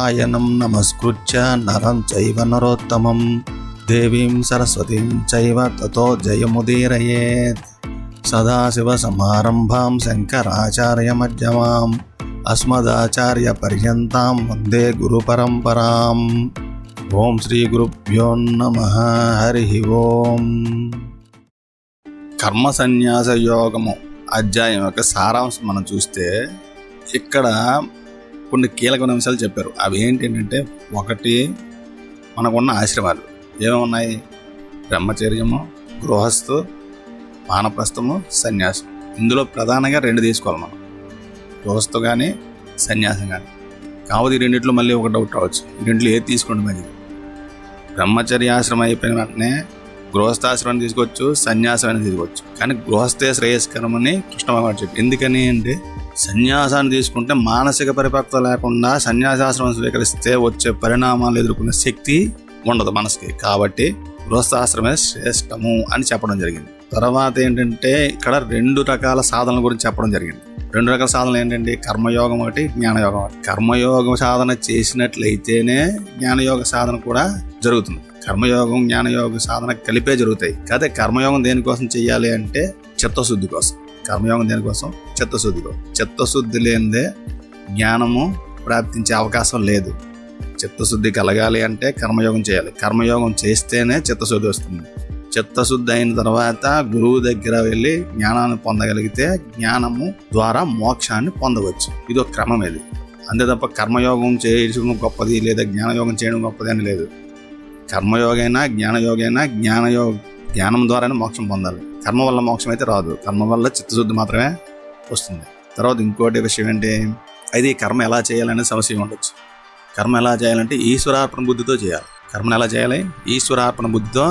నారాయణం నమస్కృత్య నరం చైవ నరోత్తమం దేవీం సరస్వతీం చైవ తతో జయముదీరయేత్. సదాశివసమారంభాం శంకరాచార్యమధ్యమాం అస్మదాచార్యపర్యంతాం వందే గురుపరంపరాం. ఓం శ్రీ గురుభ్యో నమః. హరి ఓం. కర్మ సన్యాస యోగము అధ్యాయం యొక్క సారాంశం మనం చూస్తే ఇక్కడ కొన్ని కీలకమైన అంశాలు చెప్పారు. అవి ఏంటంటే, ఒకటి, మనకున్న ఆశ్రమాలు ఏమున్నాయి? బ్రహ్మచర్యము, గృహస్థు, వానప్రస్థము, సన్యాసం. ఇందులో ప్రధానంగా 2 తీసుకోవాలి మనం, గృహస్థు కానీ సన్యాసం కానీ. కాకపోతే ఈ రెండిట్లో మళ్ళీ ఒక డౌట్ రావచ్చు, ఈ రెండిట్లో ఏది తీసుకోండి మంచిది? బ్రహ్మచర్యాశ్రమం అయిపోయిన వెంటనే గృహస్థాశ్రమాన్ని తీసుకోవచ్చు, సన్యాసాన్ని తీసుకోవచ్చు. కానీ గృహస్థే శ్రేయస్కరమని కృష్ణ భగవానుడు చెప్పి. ఎందుకని అంటే, సన్యాసాన్ని తీసుకుంటే మానసిక పరిపక్వత లేకుండా సన్యాసాశ్రమం స్వీకరిస్తే వచ్చే పరిణామాలు ఎదుర్కొనే శక్తి ఉండదు మనసుకి. కాబట్టి గృహస్థాశ్రమే శ్రేష్టము అని చెప్పడం జరిగింది. తర్వాత ఏంటంటే, ఇక్కడ 2 రకాల సాధనల గురించి చెప్పడం జరిగింది. 2 రకాల సాధనలు ఏంటంటే, కర్మయోగం ఒకటి, జ్ఞానయోగం ఒకటి. కర్మయోగం సాధన చేసినట్లయితేనే జ్ఞానయోగ సాధన కూడా జరుగుతుంది. కర్మయోగం జ్ఞానయోగ సాధన కలిపే జరుగుతాయి. కాదే కర్మయోగం దేనికోసం చెయ్యాలి అంటే, చిత్తశుద్ధి కోసం. కర్మయోగం దేనికోసం? చిత్తశుద్ధి కోసం. చిత్తశుద్ధి లేనిదే జ్ఞానము ప్రాప్తించే అవకాశం లేదు. చిత్తశుద్ధి కలగాలి అంటే కర్మయోగం చేయాలి. కర్మయోగం చేస్తేనే చిత్తశుద్ధి వస్తుంది. చిత్తశుద్ధి అయిన తర్వాత గురువు దగ్గర వెళ్ళి జ్ఞానాన్ని పొందగలిగితే జ్ఞానము ద్వారా మోక్షాన్ని పొందవచ్చు. ఇది ఒక క్రమం. ఇది అంతే తప్ప కర్మయోగం చేయడం గొప్పది లేదా జ్ఞానయోగం చేయడం గొప్పది అని లేదు. కర్మయోగైనా జ్ఞానయోగైనా జ్ఞానం ద్వారానే మోక్షం పొందాలి. కర్మ వల్ల మోక్షం అయితే రాదు. కర్మ వల్ల చిత్తశుద్ధి మాత్రమే వస్తుంది. తర్వాత ఇంకోటి విషయం ఏంటి, అది కర్మ ఎలా చేయాలనే సమస్య ఉండొచ్చు. కర్మ ఎలా చేయాలంటే ఈశ్వరార్పణ బుద్ధితో చేయాలి. కర్మను ఎలా చేయాలి? ఈశ్వరార్పణ బుద్ధితో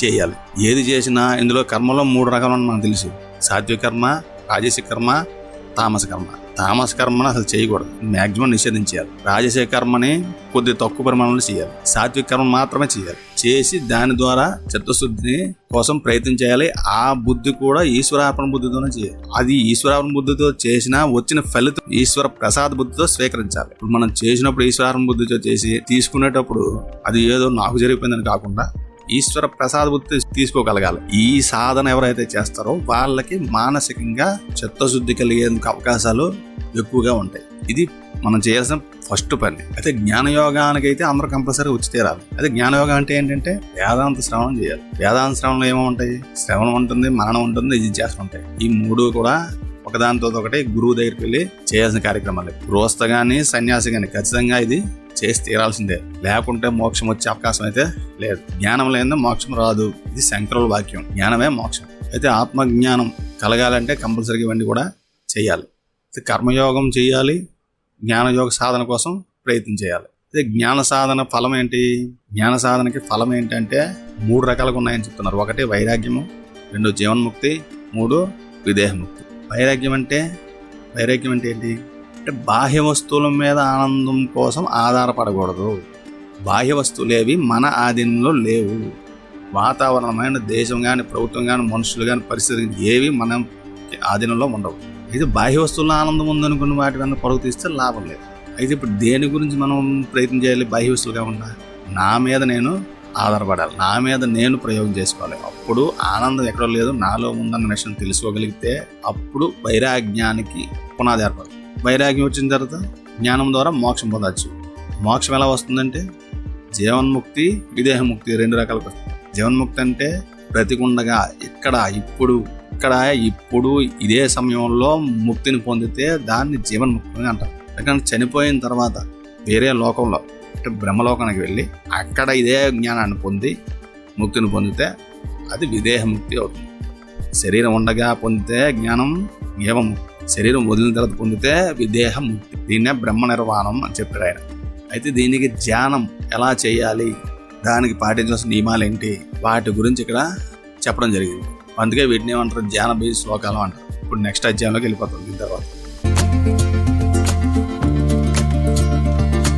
చేయాలి. ఏది చేసినా ఇందులో కర్మలో 3 రకాలు మనకు తెలుసు. సాత్విక కర్మ, రాజసిక కర్మ, తామస కర్మ. తామస కర్మను అసలు చేయకూడదు, మ్యాక్సిమం నిషేధించాలి. రాజసిక కర్మని కొద్ది తక్కువ పరిమాణంలో చేయాలి. సాత్విక కర్మ మాత్రమే చేయాలి. చేసి దాని ద్వారా చిత్తశుద్ధి కోసం ప్రయత్నం చేయాలి. ఆ బుద్ధి కూడా ఈశ్వరార్పణ బుద్ధితోనే చేయాలి. అది ఈశ్వరార్పణ బుద్ధితో చేసినా వచ్చిన ఫలితం ఈశ్వర ప్రసాద బుద్ధితో స్వీకరించాలి. ఇప్పుడు మనం చేసినప్పుడు ఈశ్వరార్పణ బుద్ధితో చేసి తీసుకునేటప్పుడు అది ఏదో నాకు జరిగిపోయిందని కాకుండా ఈశ్వర ప్రసాద బుద్ధి తీసుకోగలగాలి. ఈ సాధన ఎవరైతే చేస్తారో వాళ్ళకి మానసికంగా చిత్తశుద్ధి కలిగేందుకు అవకాశాలు ఎక్కువగా ఉంటాయి. ఇది మనం చేయాల్సిన ఫస్ట్ పని. అయితే జ్ఞానయోగానికి అయితే అందరూ కంపల్సరీ వచ్చి తీరాలి. అయితే జ్ఞానయోగం అంటే ఏంటంటే, వేదాంత శ్రవణం చేయాలి. వేదాంత శ్రవణంలో ఏమో ఉంటాయి? శ్రవణం ఉంటుంది, మననం ఉంటుంది, జిజ్ఞాస ఉంటాయి. ఈ 3 కూడా ఒకదానితో ఒకటి గురువు దగ్గరికి వెళ్ళి చేయాల్సిన కార్యక్రమాలు. గృహస్థ కానీ సన్యాసి కానీ ఖచ్చితంగా ఇది చేసి తీరాల్సిందే. లేకుంటే మోక్షం వచ్చే అవకాశం అయితే లేదు. జ్ఞానం లేనిదే మోక్షం రాదు. ఇది శంకరుల వాక్యం. జ్ఞానమే మోక్షం. అయితే ఆత్మజ్ఞానం కలగాలంటే కంపల్సరీగా ఇవన్నీ కూడా చేయాలి. కర్మయోగం చేయాలి, జ్ఞానయోగ సాధన కోసం ప్రయత్నం చేయాలి. అయితే జ్ఞాన సాధన ఫలం ఏంటి? జ్ఞాన సాధనకి ఫలం ఏంటంటే 3 రకాలుగా ఉన్నాయని చెప్తున్నారు. 1 వైరాగ్యము, 2 జీవన్ముక్తి, 3 విదేహముక్తి. వైరాగ్యం అంటే ఏంటి అంటే, బాహ్య వస్తువుల మీద ఆనందం కోసం ఆధారపడకూడదు. బాహ్య వస్తువులేవి మన ఆధీనంలో లేవు. వాతావరణమైన దేశం కానీ, ప్రభుత్వం కానీ, మనుషులు కానీ, పరిస్థితులు ఏవి మన ఆధీనంలో ఉండవు. అయితే బాహ్య వస్తువుల ఆనందం ఉందనుకున్న వాటి కన్నా పరుగు తీస్తే లాభం లేదు. అయితే ఇప్పుడు దేని గురించి మనం ప్రయత్నం చేయాలి? బాహ్య వస్తువులుగా ఉన్నా నా మీద నేను ఆధారపడాలి, నా మీద నేను ప్రయోగం చేసుకోవాలి. అప్పుడు ఆనందం ఎక్కడో లేదు, నాలో ఉందన్న విషయం తెలుసుకోగలిగితే అప్పుడు వైరాగ్యానికి పునాది ఏర్పడుతుంది. వైరాగ్యం వచ్చిన తర్వాత జ్ఞానం ద్వారా మోక్షం పొందవచ్చు. మోక్షం ఎలా వస్తుందంటే, జీవన్ముక్తి, విదేహముక్తి 2 రకాలకు వస్తుంది. జీవన్ముక్తి అంటే బ్రతికుండగా ఇక్కడ ఇప్పుడు ఇదే సమయంలో ముక్తిని పొందితే దాన్ని జీవన్ముక్తి అంటారు. ఎందుకంటే చనిపోయిన తర్వాత వేరే లోకంలో అంటే బ్రహ్మలోకానికి వెళ్ళి అక్కడ ఇదే జ్ఞానాన్ని పొంది ముక్తిని పొందితే అది విదేహముక్తి అవుతుంది. శరీరం ఉండగా పొందితే జ్ఞానం జీవముక్తి, శరీరం వదిలిన తర్వాత పొందితే విదేహముక్తి. దీన్నే బ్రహ్మ నిర్వాణం అని చెప్పారు ఆయన. అయితే దీనికి ధ్యానం ఎలా చేయాలి, దానికి పాటించాల్సిన నియమాలు ఏంటి, వాటి గురించి ఇక్కడ చెప్పడం జరిగింది. అందుకే వీటిని ఏమంటారు? ధ్యాన బీజ శ్లోకాలు అంటారు. ఇప్పుడు నెక్స్ట్ అధ్యాయంలోకి వెళ్ళిపోతాం దీని తర్వాత.